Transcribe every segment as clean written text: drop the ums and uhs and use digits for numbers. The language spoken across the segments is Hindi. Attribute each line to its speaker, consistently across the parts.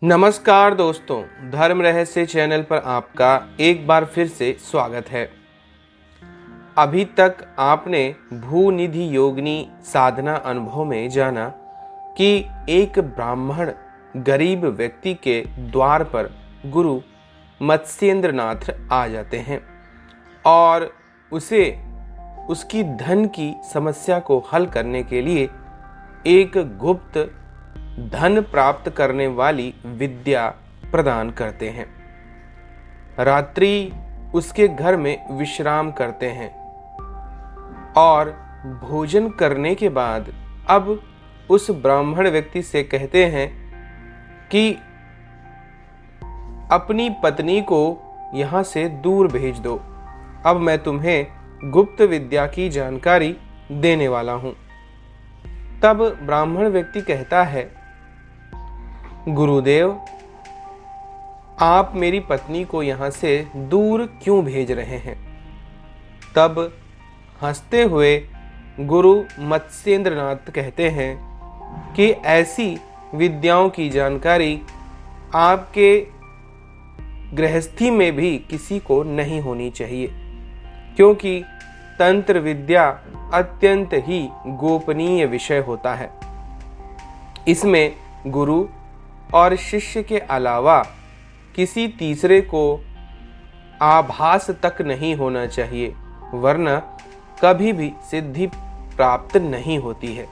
Speaker 1: नमस्कार दोस्तों, धर्म रहस्य चैनल पर आपका एक बार फिर से स्वागत है। अभी तक आपने भूनिधि योगिनी साधना अनुभव में जाना कि एक ब्राह्मण गरीब व्यक्ति के द्वार पर गुरु मत्स्येंद्रनाथ आ जाते हैं और उसे उसकी धन की समस्या को हल करने के लिए एक गुप्त धन प्राप्त करने वाली विद्या प्रदान करते हैं। रात्रि उसके घर में विश्राम करते हैं और भोजन करने के बाद अब उस ब्राह्मण व्यक्ति से कहते हैं कि अपनी पत्नी को यहाँ से दूर भेज दो। अब मैं तुम्हें गुप्त विद्या की जानकारी देने वाला हूँ। तब ब्राह्मण व्यक्ति कहता है, गुरुदेव, आप मेरी पत्नी को यहाँ से दूर क्यों भेज रहे हैं? तब हंसते हुए गुरु मत्स्येंद्रनाथ कहते हैं कि ऐसी विद्याओं की जानकारी आपके गृहस्थी में भी किसी को नहीं होनी चाहिए, क्योंकि तंत्र विद्या अत्यंत ही गोपनीय विषय होता है। इसमें गुरु और शिष्य के अलावा किसी तीसरे को आभास तक नहीं होना चाहिए, वरना कभी भी सिद्धि प्राप्त नहीं होती है।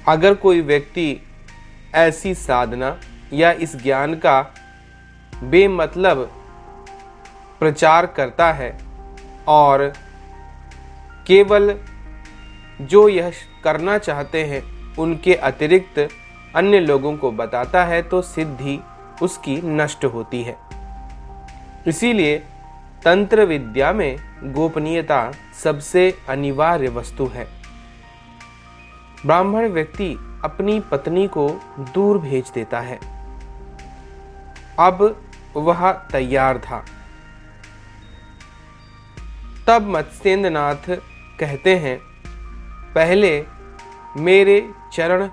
Speaker 1: अगर कोई व्यक्ति ऐसी साधना या इस ज्ञान का बेमतलब प्रचार करता है और केवल जो यह करना चाहते हैं उनके अतिरिक्त अन्य लोगों को बताता है, तो सिद्धि उसकी नष्ट होती है। इसीलिए तंत्र विद्या में गोपनीयता सबसे अनिवार्य वस्तु है। ब्राह्मण व्यक्ति अपनी पत्नी को दूर भेज देता है। अब वह तैयार था। तब मत्स्येंद्रनाथ कहते हैं, पहले मेरे चरण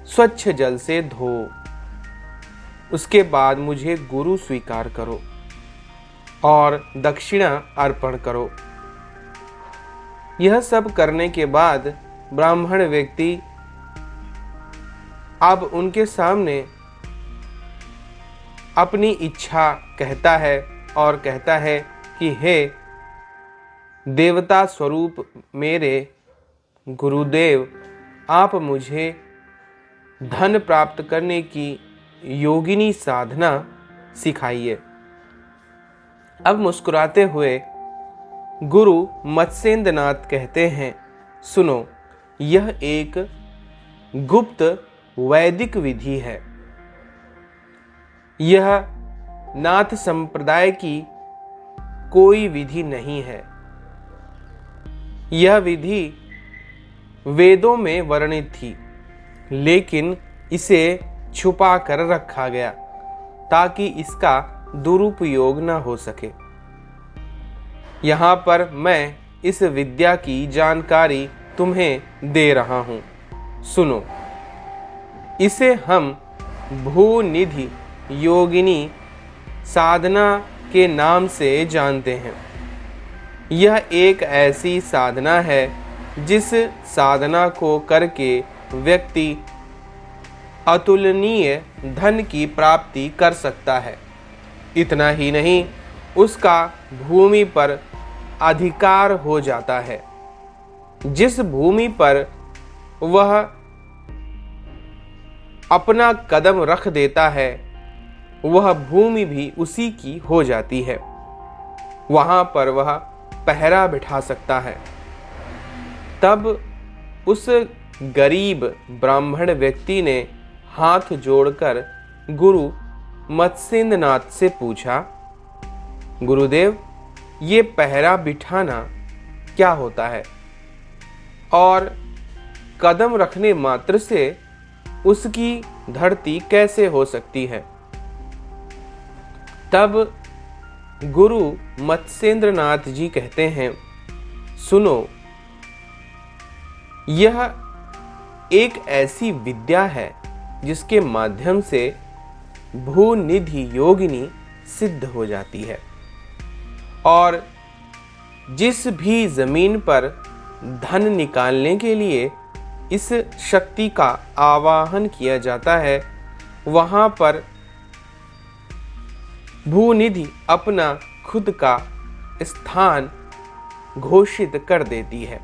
Speaker 1: स्वच्छ जल से धो, उसके बाद मुझे गुरु स्वीकार करो और दक्षिणा अर्पण करो। यह सब करने के बाद ब्राह्मण व्यक्ति अब उनके सामने अपनी इच्छा कहता है और कहता है कि हे देवता स्वरूप मेरे गुरुदेव, आप मुझे धन प्राप्त करने की योगिनी साधना सिखाइए। अब मुस्कुराते हुए गुरु मत्स्येंद्रनाथ कहते हैं, सुनो, यह एक गुप्त वैदिक विधि है। यह नाथ संप्रदाय की कोई विधि नहीं है। यह विधि वेदों में वर्णित थी, लेकिन इसे छुपा कर रखा गया ताकि इसका दुरुपयोग न हो सके। यहाँ पर मैं इस विद्या की जानकारी तुम्हें दे रहा हूँ। सुनो, इसे हम भूनिधि योगिनी साधना के नाम से जानते हैं। यह एक ऐसी साधना है जिस साधना को करके व्यक्ति अतुलनीय धन की प्राप्ति कर सकता है। इतना ही नहीं, उसका भूमि पर अधिकार हो जाता है। जिस भूमि पर वह अपना कदम रख देता है, वह भूमि भी उसी की हो जाती है। वहां पर वह पहरा बिठा सकता है। तब उस गरीब ब्राह्मण व्यक्ति ने हाथ जोड़कर गुरु मत्स्येंद्रनाथ से पूछा, गुरुदेव, ये पहरा बिठाना क्या होता है और कदम रखने मात्र से उसकी धरती कैसे हो सकती है? तब गुरु मत्स्येंद्रनाथ जी कहते हैं, सुनो, यह एक ऐसी विद्या है जिसके माध्यम से भूनिधि योगिनी सिद्ध हो जाती है। और जिस भी जमीन पर धन निकालने के लिए इस शक्ति का आवाहन किया जाता है, वहां पर भूनिधि अपना खुद का स्थान घोषित कर देती है।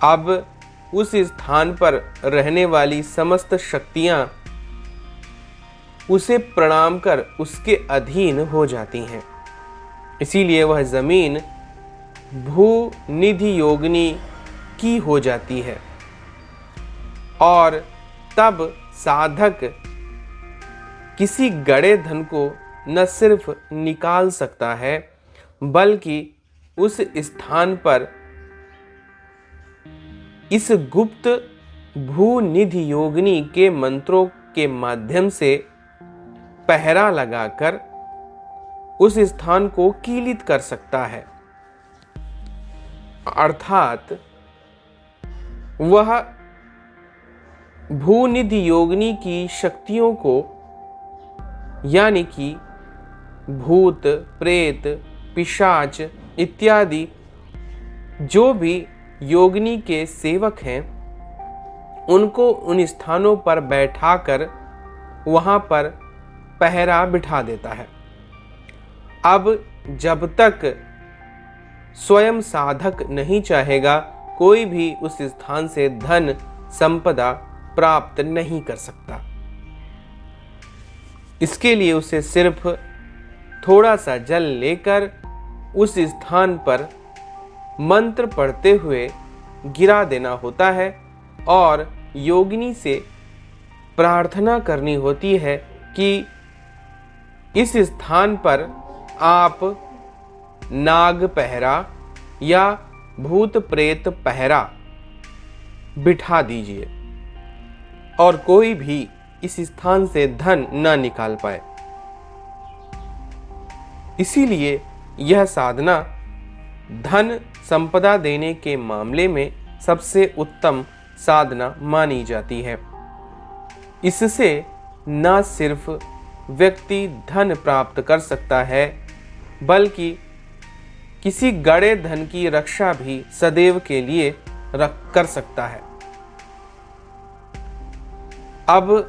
Speaker 1: अब उस स्थान पर रहने वाली समस्त शक्तियां उसे प्रणाम कर उसके अधीन हो जाती हैं। इसीलिए वह जमीन भूनिधि योगिनी की हो जाती है। और तब साधक किसी गड़े धन को न सिर्फ निकाल सकता है, बल्कि उस स्थान पर इस गुप्त भूनिधि योगिनी के मंत्रों के माध्यम से पहरा लगाकर उस स्थान को कीलित कर सकता है। अर्थात वह भूनिधि योगिनी की शक्तियों को, यानी कि भूत, प्रेत, पिशाच इत्यादि जो भी योगिनी के सेवक हैं, उनको उन स्थानों पर बैठाकर वहां पर पहरा बिठा देता है। अब जब तक स्वयं साधक नहीं चाहेगा, कोई भी उस स्थान से धन संपदा प्राप्त नहीं कर सकता। इसके लिए उसे सिर्फ थोड़ा सा जल लेकर उस स्थान पर मंत्र पढ़ते हुए गिरा देना होता है और योगिनी से प्रार्थना करनी होती है कि इस स्थान पर आप नाग पहरा या भूत प्रेत पहरा बिठा दीजिए और कोई भी इस स्थान से धन न निकाल पाए। इसीलिए यह साधना धन संपदा देने के मामले में सबसे उत्तम साधना मानी जाती है। इससे न सिर्फ व्यक्ति धन प्राप्त कर सकता है, बल्कि किसी गड़े धन की रक्षा भी सदैव के लिए कर सकता है। अब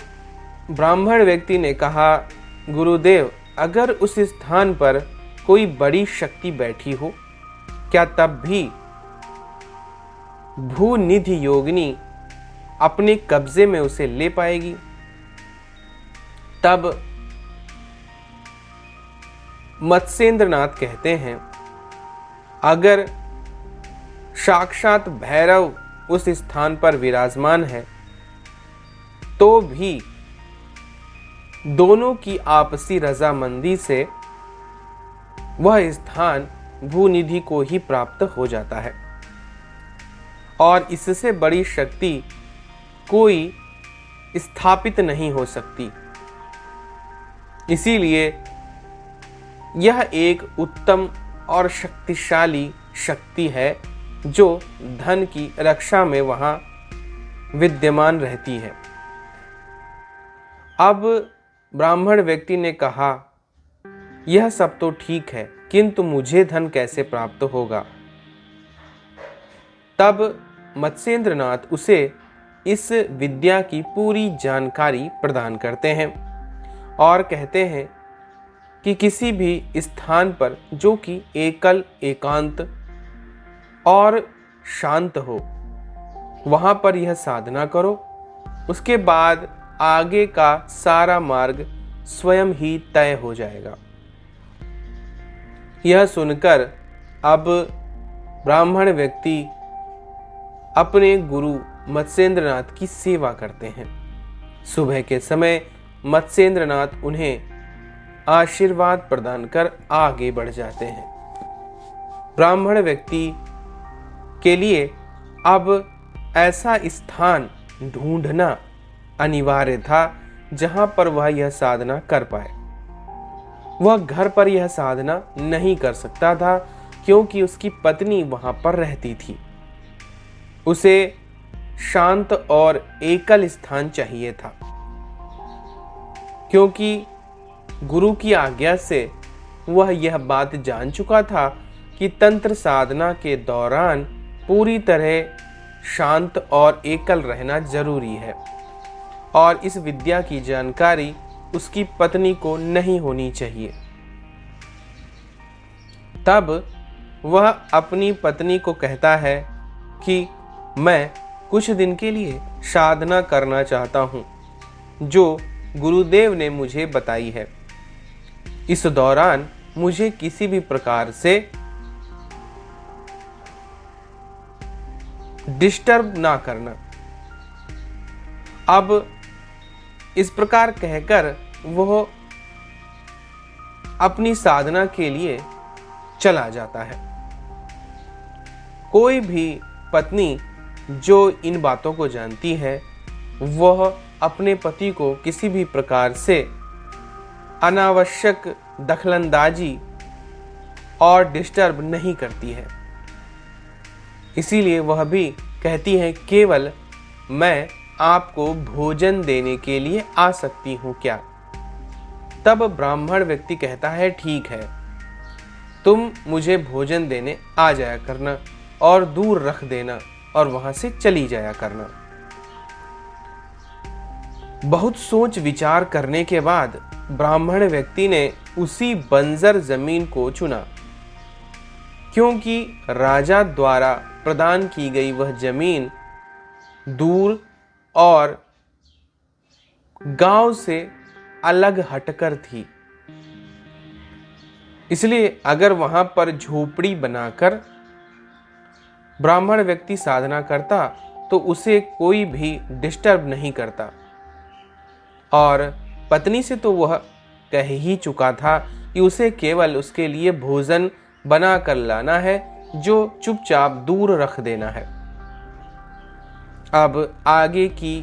Speaker 1: ब्राह्मण व्यक्ति ने कहा, गुरुदेव, अगर उस स्थान पर कोई बड़ी शक्ति बैठी हो, क्या तब भी भूनिधि योगिनी अपने कब्जे में उसे ले पाएगी? तब मत्स्येंद्रनाथ कहते हैं, अगर साक्षात भैरव उस स्थान पर विराजमान है, तो भी दोनों की आपसी रजामंदी से वह स्थान भूनिधि को ही प्राप्त हो जाता है और इससे बड़ी शक्ति कोई स्थापित नहीं हो सकती। इसीलिए यह एक उत्तम और शक्तिशाली शक्ति है जो धन की रक्षा में वहां विद्यमान रहती है। अब ब्राह्मण व्यक्ति ने कहा, यह सब तो ठीक है, किंतु मुझे धन कैसे प्राप्त होगा? तब मत्स्येंद्रनाथ उसे इस विद्या की पूरी जानकारी प्रदान करते हैं और कहते हैं कि किसी भी स्थान पर जो कि एकल, एकांत और शांत हो, वहां पर यह साधना करो। उसके बाद आगे का सारा मार्ग स्वयं ही तय हो जाएगा। यह सुनकर अब ब्राह्मण व्यक्ति अपने गुरु मत्स्येंद्रनाथ की सेवा करते हैं। सुबह के समय मत्स्येंद्रनाथ उन्हें आशीर्वाद प्रदान कर आगे बढ़ जाते हैं। ब्राह्मण व्यक्ति के लिए अब ऐसा स्थान ढूंढना अनिवार्य था जहां पर वह यह साधना कर पाए। वह घर पर यह साधना नहीं कर सकता था क्योंकि उसकी पत्नी वहां पर रहती थी। उसे शांत और एकल स्थान चाहिए था। क्योंकि गुरु की आज्ञा से वह यह बात जान चुका था कि तंत्र साधना के दौरान पूरी तरह शांत और एकल रहना जरूरी है और इस विद्या की जानकारी उसकी पत्नी को नहीं होनी चाहिए। तब वह अपनी पत्नी को कहता है कि मैं कुछ दिन के लिए साधना करना चाहता हूँ जो गुरुदेव ने मुझे बताई है। इस दौरान मुझे किसी भी प्रकार से डिस्टर्ब ना करना। अब इस प्रकार कहकर वह अपनी साधना के लिए चला जाता है। कोई भी पत्नी जो इन बातों को जानती है वह अपने पति को किसी भी प्रकार से अनावश्यक दखलंदाजी और डिस्टर्ब नहीं करती है। इसीलिए वह भी कहती है केवल मैं आपको भोजन देने के लिए आ सकती हूँ क्या? तब ब्राह्मण व्यक्ति कहता है ठीक है, तुम मुझे भोजन देने आ जाया करना और दूर रख देना और वहां से चली जाया करना। बहुत सोच विचार करने के बाद ब्राह्मण व्यक्ति ने उसी बंजर जमीन को चुना, क्योंकि राजा द्वारा प्रदान की गई वह जमीन दूर और गांव से अलग हटकर थी। इसलिए अगर वहां पर झोपड़ी बनाकर ब्राह्मण व्यक्ति साधना करता तो उसे कोई भी डिस्टर्ब नहीं करता। और पत्नी से तो वह कह ही चुका था कि उसे केवल उसके लिए भोजन बना कर लाना है जो चुपचाप दूर रख देना है। अब आगे की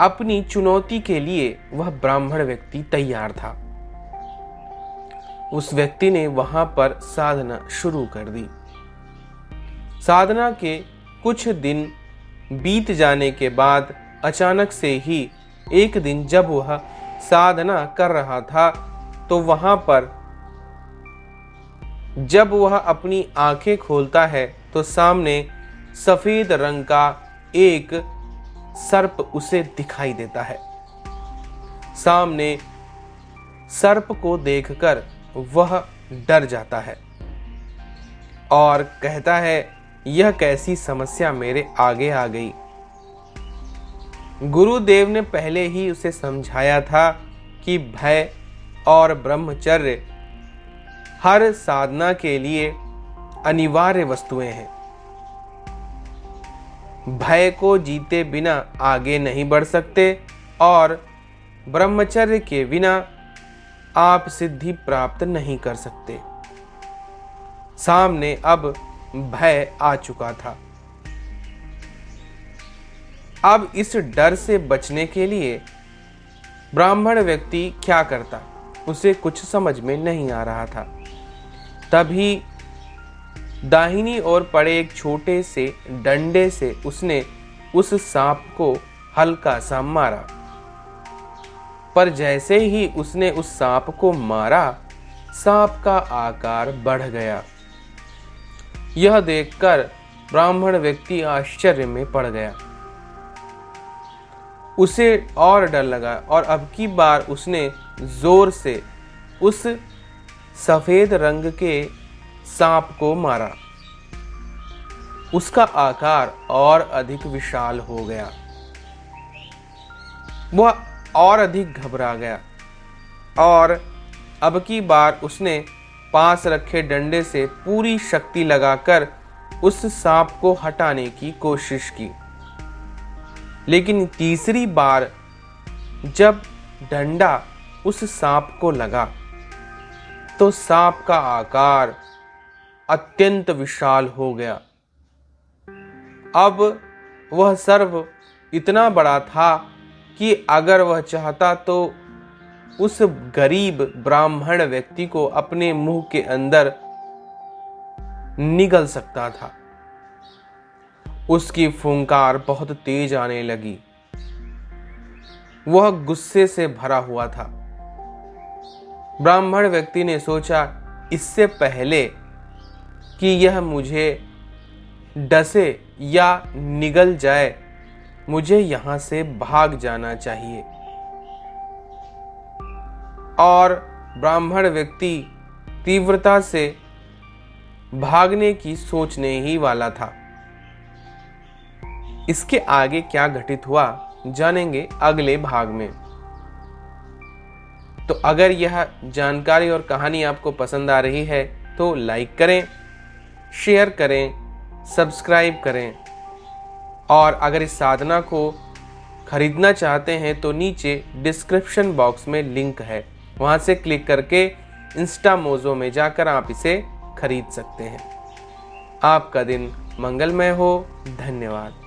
Speaker 1: अपनी चुनौती के लिए वह ब्राह्मण व्यक्ति तैयार था। उस व्यक्ति ने वहां पर साधना शुरू कर दी। साधना के कुछ दिन बीत जाने के बाद अचानक से ही एक दिन जब वह साधना कर रहा था तो वहां पर जब वह अपनी आंखें खोलता है तो सामने सफेद रंग का एक सर्प उसे दिखाई देता है। सामने सर्प को देखकर वह डर जाता है और कहता है यह कैसी समस्या मेरे आगे आ गई। गुरुदेव ने पहले ही उसे समझाया था कि भय और ब्रह्मचर्य हर साधना के लिए अनिवार्य वस्तुएं हैं। भय को जीते बिना आगे नहीं बढ़ सकते और ब्रह्मचर्य के बिना आप सिद्धि प्राप्त नहीं कर सकते। सामने अब भय आ चुका था। अब इस डर से बचने के लिए ब्राह्मण व्यक्ति क्या करता, उसे कुछ समझ में नहीं आ रहा था। तभी दाहिनी ओर पड़े एक छोटे से डंडे से उसने उस सांप को हल्का सा मारा। पर जैसे ही उसने उस सांप को मारा, सांप का आकार बढ़ गया। यह देखकर ब्राह्मण व्यक्ति आश्चर्य में पड़ गया। उसे और डर लगा और अब की बार उसने जोर से उस सफेद रंग के सांप को मारा। उसका आकार और अधिक विशाल हो गया। वह और अधिक घबरा गया और अब की बार उसने पास रखे डंडे से पूरी शक्ति लगाकर उस सांप को हटाने की कोशिश की। लेकिन तीसरी बार जब डंडा उस सांप को लगा तो सांप का आकार अत्यंत विशाल हो गया। अब वह सर्प इतना बड़ा था कि अगर वह चाहता तो उस गरीब ब्राह्मण व्यक्ति को अपने मुंह के अंदर निगल सकता था। उसकी फुंकार बहुत तेज आने लगी। वह गुस्से से भरा हुआ था। ब्राह्मण व्यक्ति ने सोचा, इससे पहले कि यह मुझे डसे या निगल जाए, मुझे यहां से भाग जाना चाहिए। और ब्राह्मण व्यक्ति तीव्रता से भागने की सोचने ही वाला था। इसके आगे क्या घटित हुआ जानेंगे अगले भाग में। तो अगर यह जानकारी और कहानी आपको पसंद आ रही है तो लाइक करें, शेयर करें, सब्सक्राइब करें। और अगर इस साधना को खरीदना चाहते हैं तो नीचे डिस्क्रिप्शन बॉक्स में लिंक है, वहां से क्लिक करके इंस्टामोजो में जाकर आप इसे खरीद सकते हैं। आपका दिन मंगलमय हो। धन्यवाद।